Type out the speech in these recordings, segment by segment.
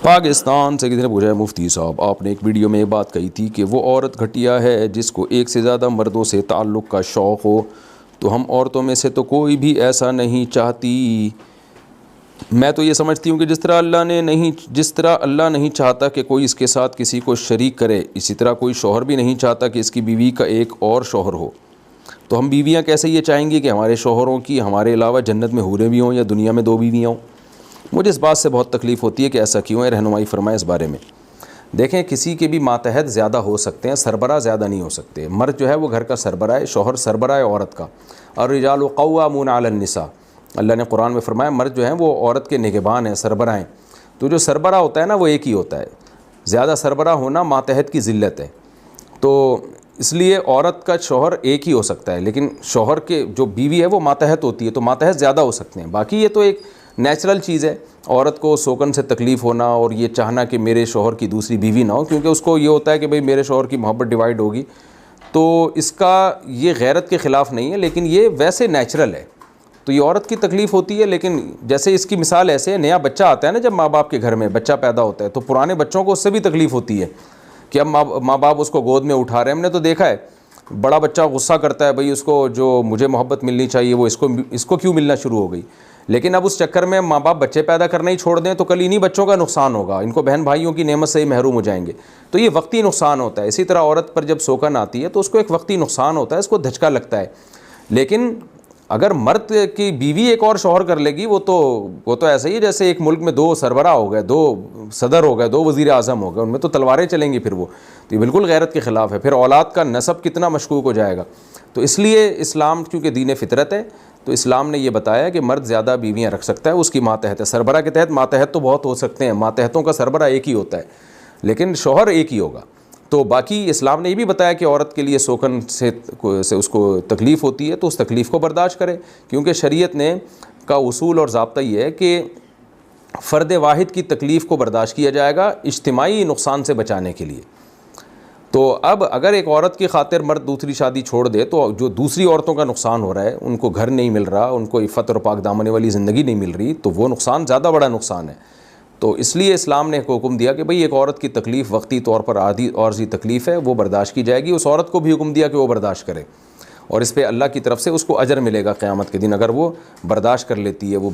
پاکستان سے کسی نے پوچھا ہے مفتی صاحب آپ نے ایک ویڈیو میں یہ بات کہی تھی کہ وہ عورت گھٹیا ہے جس کو ایک سے زیادہ مردوں سے تعلق کا شوق ہو، تو ہم عورتوں میں سے تو کوئی بھی ایسا نہیں چاہتی۔ میں تو یہ سمجھتی ہوں کہ جس طرح اللہ نہیں چاہتا کہ کوئی اس کے ساتھ کسی کو شریک کرے، اسی طرح کوئی شوہر بھی نہیں چاہتا کہ اس کی بیوی کا ایک اور شوہر ہو۔ تو ہم بیویاں کیسے یہ چاہیں گی کہ ہمارے شوہروں کی ہمارے علاوہ جنت میں حوریں بھی ہوں یا دنیا میں 2 بیویاں ہوں؟ مجھے اس بات سے بہت تکلیف ہوتی ہے کہ ایسا کیوں ہے، رہنمائی فرمائیں اس بارے میں۔ دیکھیں، کسی کے بھی ماتحت زیادہ ہو سکتے ہیں، سربراہ زیادہ نہیں ہو سکتے۔ مرد جو ہے وہ گھر کا سربراہ ہے، شوہر سربراہ ہے عورت کا۔ الرجال قوامون علی النساء، اللہ نے قرآن میں فرمایا مرد جو ہیں وہ عورت کے نگہبان ہیں، سربراہ ہیں۔ تو جو سربراہ ہوتا ہے نا وہ ایک ہی ہوتا ہے، زیادہ سربراہ ہونا ماتحت کی ذلت ہے۔ تو اس لیے عورت کا شوہر ایک ہی ہو سکتا ہے، لیکن شوہر کے جو بیوی ہے وہ ماتحت ہوتی ہے، تو ماتحت زیادہ ہو سکتے ہیں۔ باقی یہ تو ایک نیچرل چیز ہے، عورت کو سوکن سے تکلیف ہونا اور یہ چاہنا کہ میرے شوہر کی دوسری بیوی نہ ہو، کیونکہ اس کو یہ ہوتا ہے کہ بھئی میرے شوہر کی محبت ڈیوائیڈ ہوگی۔ تو اس کا یہ غیرت کے خلاف نہیں ہے، لیکن یہ ویسے نیچرل ہے۔ تو یہ عورت کی تکلیف ہوتی ہے، لیکن جیسے اس کی مثال ایسے ہے، نیا بچہ آتا ہے نا، جب ماں باپ کے گھر میں بچہ پیدا ہوتا ہے تو پرانے بچوں کو اس سے بھی تکلیف ہوتی ہے کہ اب ماں باپ اس کو گود میں اٹھا رہے ہیں۔ ہم نے تو دیکھا ہے بڑا بچہ غصہ کرتا ہے، بھئی اس کو جو مجھے محبت ملنی چاہیے وہ اس کو کیوں ملنا شروع ہو گئی۔ لیکن اب اس چکر میں ماں باپ بچے پیدا کرنا ہی چھوڑ دیں تو کل انہی بچوں کا نقصان ہوگا، ان کو بہن بھائیوں کی نعمت سے ہی محروم ہو جائیں گے۔ تو یہ وقتی نقصان ہوتا ہے۔ اسی طرح عورت پر جب سوکن آتی ہے تو اس کو ایک وقتی نقصان ہوتا ہے، اس کو دھچکا لگتا ہے۔ لیکن اگر مرد کی بیوی ایک اور شوہر کر لے گی وہ تو ایسا ہی ہے جیسے ایک ملک میں 2 سربراہ ہو گئے، 2 صدر ہو گئے، 2 وزیر اعظم ہو گئے، ان میں تو تلواریں چلیں گی پھر وہ۔ تو یہ بالکل غیرت کے خلاف ہے، پھر اولاد کا نسب کتنا مشکوک ہو جائے گا۔ تو اس لیے اسلام چونکہ دین فطرت ہے تو اسلام نے یہ بتایا کہ مرد زیادہ بیویاں رکھ سکتا ہے، اس کی ماتحت ہے۔ سربراہ کے تحت ماتحت تو بہت ہو سکتے ہیں، ماتحتوں کا سربراہ ایک ہی ہوتا ہے، لیکن شوہر ایک ہی ہوگا۔ تو باقی اسلام نے یہ بھی بتایا کہ عورت کے لیے سوکن سے اس کو تکلیف ہوتی ہے تو اس تکلیف کو برداشت کرے، کیونکہ شریعت نے کا اصول اور ضابطہ یہ ہے کہ فرد واحد کی تکلیف کو برداشت کیا جائے گا اجتماعی نقصان سے بچانے کے لیے۔ تو اب اگر ایک عورت کی خاطر مرد دوسری شادی چھوڑ دے تو جو دوسری عورتوں کا نقصان ہو رہا ہے، ان کو گھر نہیں مل رہا، ان کو عفت اور پاک دامنی والی زندگی نہیں مل رہی، تو وہ نقصان زیادہ بڑا نقصان ہے۔ تو اس لیے اسلام نے ایک حکم دیا کہ بھئی ایک عورت کی تکلیف وقتی طور پر عارضی تکلیف ہے، وہ برداشت کی جائے گی۔ اس عورت کو بھی حکم دیا کہ وہ برداشت کرے، اور اس پہ اللہ کی طرف سے اس کو اجر ملے گا قیامت کے دن اگر وہ برداشت کر لیتی ہے، وہ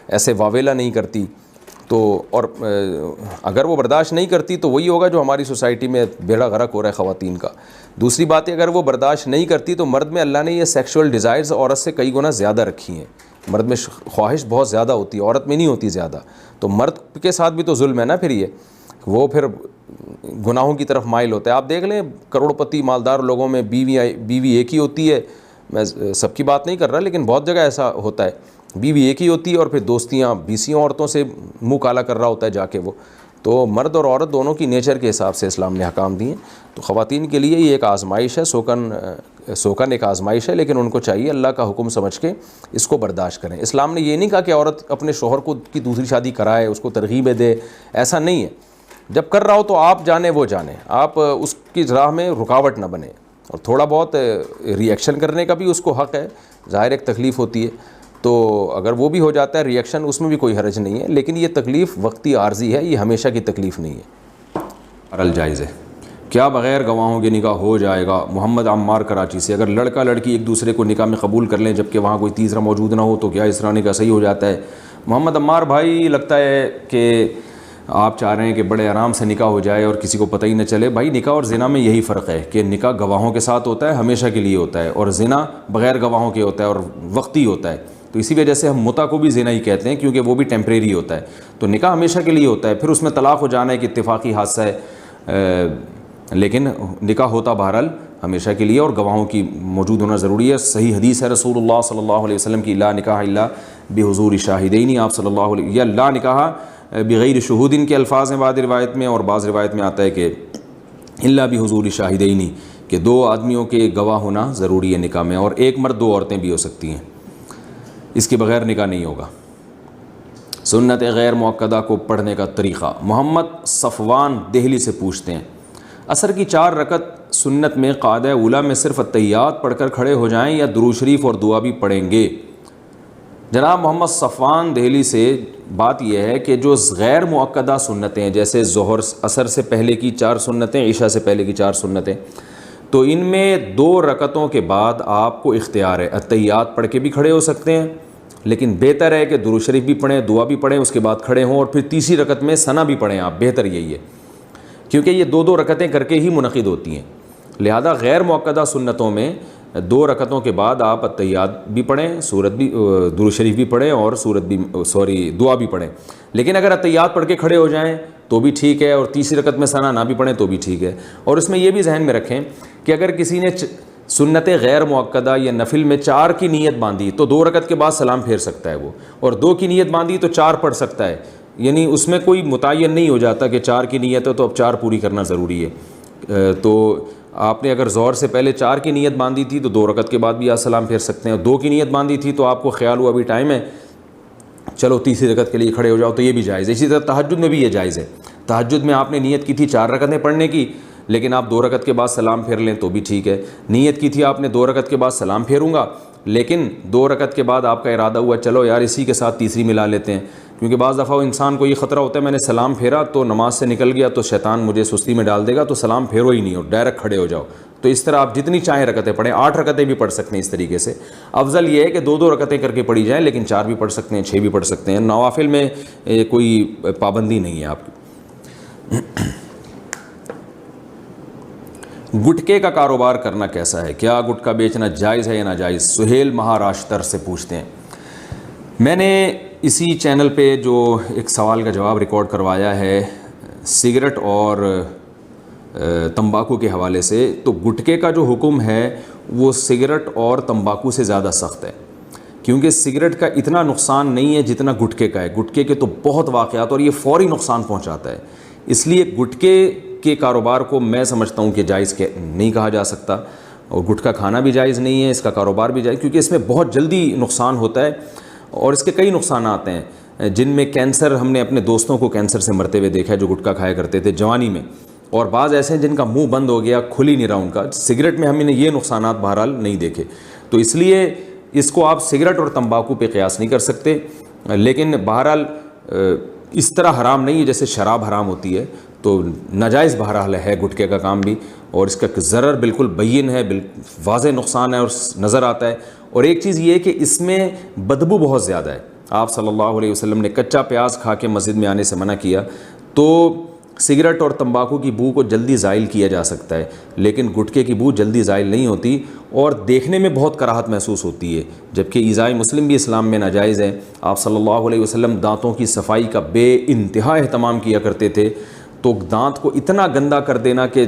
ایسے واویلا نہیں کرتی۔ تو اور اگر وہ برداشت نہیں کرتی تو وہی ہوگا جو ہماری سوسائٹی میں بیڑا غرق ہو رہا ہے خواتین کا۔ دوسری بات ہے اگر وہ برداشت نہیں کرتی تو مرد میں اللہ نے یہ سیکشول ڈیزائرز عورت سے کئی گنا زیادہ رکھی ہیں۔ مرد میں خواہش بہت زیادہ ہوتی ہے، عورت میں نہیں ہوتی زیادہ۔ تو مرد کے ساتھ بھی تو ظلم ہے نا پھر، یہ وہ پھر گناہوں کی طرف مائل ہوتا ہے۔ آپ دیکھ لیں کروڑ پتی مالدار لوگوں میں بیوی ایک ہی ہوتی ہے، میں سب کی بات نہیں کر رہا لیکن بہت جگہ ایسا ہوتا ہے، بیوی ایک ہی ہوتی ہے اور پھر دوستیاں 20 عورتوں سے منہ کالا کر رہا ہوتا ہے جا کے وہ۔ تو مرد اور عورت دونوں کی نیچر کے حساب سے اسلام نے احکام دیے۔ تو خواتین کے لیے یہ ایک آزمائش ہے، سوکن ایک آزمائش ہے، لیکن ان کو چاہیے اللہ کا حکم سمجھ کے اس کو برداشت کریں۔ اسلام نے یہ نہیں کہا کہ عورت اپنے شوہر کو کی دوسری شادی کرائے، اس کو ترغیبیں دے، ایسا نہیں ہے۔ جب کر رہا ہو تو آپ جانے وہ جانے، آپ اس کی راہ میں رکاوٹ نہ بنے، اور تھوڑا بہت ری ایکشن کرنے کا بھی اس کو حق ہے، ظاہر ایک تکلیف ہوتی ہے تو اگر وہ بھی ہو جاتا ہے ری ایکشن، اس میں بھی کوئی حرج نہیں ہے، لیکن یہ تکلیف وقتی عارضی ہے، یہ ہمیشہ کی تکلیف نہیں ہے۔ الجائز ہے کیا بغیر گواہوں کے نکاح ہو جائے گا؟ محمد عمار کراچی سے، اگر لڑکا لڑکی ایک دوسرے کو نکاح میں قبول کر لیں جبکہ وہاں کوئی تیسرا موجود نہ ہو تو کیا اس طرح نکاح صحیح ہو جاتا ہے؟ محمد عمار بھائی، لگتا ہے کہ آپ چاہ رہے ہیں کہ بڑے آرام سے نکاح ہو جائے اور کسی کو پتہ ہی نہ چلے۔ بھائی نکاح اور زنا میں یہی فرق ہے کہ نکاح گواہوں کے ساتھ ہوتا ہے، ہمیشہ کے لیے ہوتا ہے، اور زنا بغیر گواہوں کے ہوتا ہے اور وقتی ہوتا ہے۔ تو اسی وجہ سے ہم متع کو بھی زنا ہی کہتے ہیں، کیونکہ وہ بھی ٹیمپریری ہوتا ہے۔ تو نکاح ہمیشہ کے لیے ہوتا ہے، پھر اس میں طلاق ہو جانا ایک اتفاقی حادثہ ہے، لیکن نکاح ہوتا بہرحال ہمیشہ کے لیے اور گواہوں کی موجود ہونا ضروری ہے۔ صحیح حدیث ہے رسول اللہ صلی اللہ علیہ وسلم کی، لا نکاح الا بحضور شاہدین، آپ صلی اللہ علیہ، یا لا نکاح بغیر شہود کے الفاظ ہیں بعض روایت میں، اور بعض روایت میں آتا ہے کہ الا بحضور شاہدین، کہ 2 آدمیوں کے گواہ ہونا ضروری ہے نکاح میں، اور ایک مرد 2 عورتیں بھی ہو سکتی ہیں، اس کے بغیر نکاح نہیں ہوگا۔ سنت غیر مؤکدہ کو پڑھنے کا طریقہ، محمد صفوان دہلی سے پوچھتے ہیں عصر کی 4 رکعت سنت میں قاعدہ اولیٰ میں صرف التحیات پڑھ کر کھڑے ہو جائیں یا درود شریف اور دعا بھی پڑھیں گے؟ جناب محمد صفوان دہلی سے بات یہ ہے کہ جو غیر مؤکدہ سنتیں ہیں جیسے ظہر عصر سے پہلے کی 4 سنتیں، عشاء سے پہلے کی 4 سنتیں، تو ان میں 2 رکعتوں کے بعد آپ کو اختیار ہے اتحیات پڑھ کے بھی کھڑے ہو سکتے ہیں، لیکن بہتر ہے کہ درود شریف بھی پڑھیں، دعا بھی پڑھیں، اس کے بعد کھڑے ہوں، اور پھر تیسری رکعت میں ثنا بھی پڑھیں آپ، بہتر یہی ہے، کیونکہ یہ 2 رکعتیں کر کے ہی منعقد ہوتی ہیں۔ لہذا غیر مؤکدہ سنتوں میں 2 رکعتوں کے بعد آپ اتحیات بھی پڑھیں، سورت بھی، درود شریف بھی پڑھیں، اور دعا بھی پڑھیں، لیکن اگر اتحیات پڑھ کے کھڑے ہو جائیں تو بھی ٹھیک ہے، اور تیسری رکعت میں ثنا نہ بھی پڑھیں تو بھی ٹھیک ہے۔ اور اس میں یہ بھی ذہن میں رکھیں کہ اگر کسی نے سنت غیر مؤکدہ یا نفل میں 4 کی نیت باندھی تو 2 رکعت کے بعد سلام پھیر سکتا ہے وہ، اور 2 کی نیت باندھی تو 4 پڑھ سکتا ہے، یعنی اس میں کوئی متعین نہیں ہو جاتا کہ 4 کی نیت ہے تو اب 4 پوری کرنا ضروری ہے۔ تو آپ نے اگر ظہر سے پہلے 4 کی نیت باندھی تھی تو 2 رکعت کے بعد بھی آپ سلام پھیر سکتے ہیں، اور 2 کی نیت باندھی تھی تو آپ کو خیال ہوا ابھی ٹائم ہے چلو تیسری رکعت کے لیے کھڑے ہو جاؤ، تو یہ بھی جائز ہے۔ اسی طرح تہجد میں بھی یہ جائز ہے، تہجد میں آپ نے نیت کی تھی 4 رکعتیں پڑھنے کی، لیکن آپ 2 رکعت کے بعد سلام پھیر لیں تو بھی ٹھیک ہے۔ نیت کی تھی آپ نے 2 رکعت کے بعد سلام پھیروں گا، لیکن 2 رکعت کے بعد آپ کا ارادہ ہوا چلو یار اسی کے ساتھ تیسری ملا لیتے ہیں، کیونکہ بعض دفعہ انسان کو یہ خطرہ ہوتا ہے میں نے سلام پھیرا تو نماز سے نکل گیا تو شیطان مجھے سستی میں ڈال دے گا، تو سلام پھیرو ہی نہیں ہو، ڈائریکٹ کھڑے ہو جاؤ۔ تو اس طرح آپ جتنی چاہیں رکعتیں پڑھیں، 8 رکعتیں بھی پڑھ سکتے ہیں اس طریقے سے۔ افضل یہ ہے کہ 2 رکعتیں کر کے پڑھی جائیں، لیکن 4 بھی پڑھ سکتے ہیں، 6 بھی پڑھ سکتے ہیں، نوافل میں کوئی پابندی نہیں ہے آپ کی۔ گٹکے کا کاروبار کرنا کیسا ہے؟ کیا گٹکا بیچنا جائز ہے یا ناجائز؟ سہیل مہاراشٹر سے پوچھتے ہیں۔ میں نے اسی چینل پہ جو ایک سوال کا جواب ریکارڈ کروایا ہے سگریٹ اور تمباکو کے حوالے سے، تو گٹکے کا جو حکم ہے وہ سگریٹ اور تمباکو سے زیادہ سخت ہے، کیونکہ سگریٹ کا اتنا نقصان نہیں ہے جتنا گٹکے کا ہے۔ گٹکے کے تو بہت واقعات اور یہ فوری نقصان پہنچاتا ہے، اس لیے گٹکے کے کاروبار کو میں سمجھتا ہوں کہ جائز نہیں کہا جا سکتا، اور گٹکا کھانا بھی جائز نہیں ہے، اس کا کاروبار بھی جائز، کیونکہ اس میں بہت جلدی نقصان ہوتا ہے، اور اس کے کئی نقصانات ہیں جن میں کینسر، ہم نے اپنے دوستوں کو کینسر سے مرتے ہوئے دیکھا ہے جو گٹکا کھایا کرتے تھے جوانی میں، اور بعض ایسے ہیں جن کا منہ بند ہو گیا، کھل ہی نہیں رہا ان کا۔ سگریٹ میں ہم نے یہ نقصانات بہرحال نہیں دیکھے، تو اس لیے اس کو آپ سگریٹ اور تمباکو پہ قیاس نہیں کر سکتے، لیکن بہرحال اس طرح حرام نہیں ہے جیسے شراب حرام ہوتی ہے، تو ناجائز بہرحال ہے گٹکے کا کام بھی، اور اس کا ضرر بالکل بین ہے، واضح نقصان ہے اور نظر آتا ہے۔ اور ایک چیز یہ ہے کہ اس میں بدبو بہت زیادہ ہے، آپ صلی اللہ علیہ وسلم نے کچا پیاز کھا کے مسجد میں آنے سے منع کیا، تو سگریٹ اور تمباکو کی بو کو جلدی زائل کیا جا سکتا ہے، لیکن گٹکے کی بو جلدی زائل نہیں ہوتی، اور دیکھنے میں بہت کراہت محسوس ہوتی ہے، جبکہ ایذاء مسلم بھی اسلام میں ناجائز ہے۔ آپ صلی اللہ علیہ وسلم دانتوں کی صفائی کا بے انتہا اہتمام کیا کرتے تھے، تو دانت کو اتنا گندا کر دینا کہ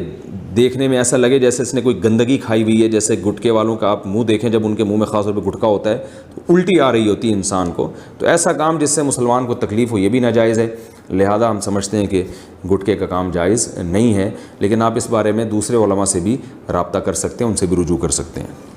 دیکھنے میں ایسا لگے جیسے اس نے کوئی گندگی کھائی ہوئی ہے، جیسے گٹکے والوں کا آپ منہ دیکھیں، جب ان کے منہ میں خاص طور پہ گٹکا ہوتا ہے تو الٹی آ رہی ہوتی ہے انسان کو، تو ایسا کام جس سے مسلمان کو تکلیف ہو یہ بھی ناجائز ہے، لہذا ہم سمجھتے ہیں کہ گٹکے کا کام جائز نہیں ہے، لیکن آپ اس بارے میں دوسرے علماء سے بھی رابطہ کر سکتے ہیں، ان سے بھی رجوع کر سکتے ہیں۔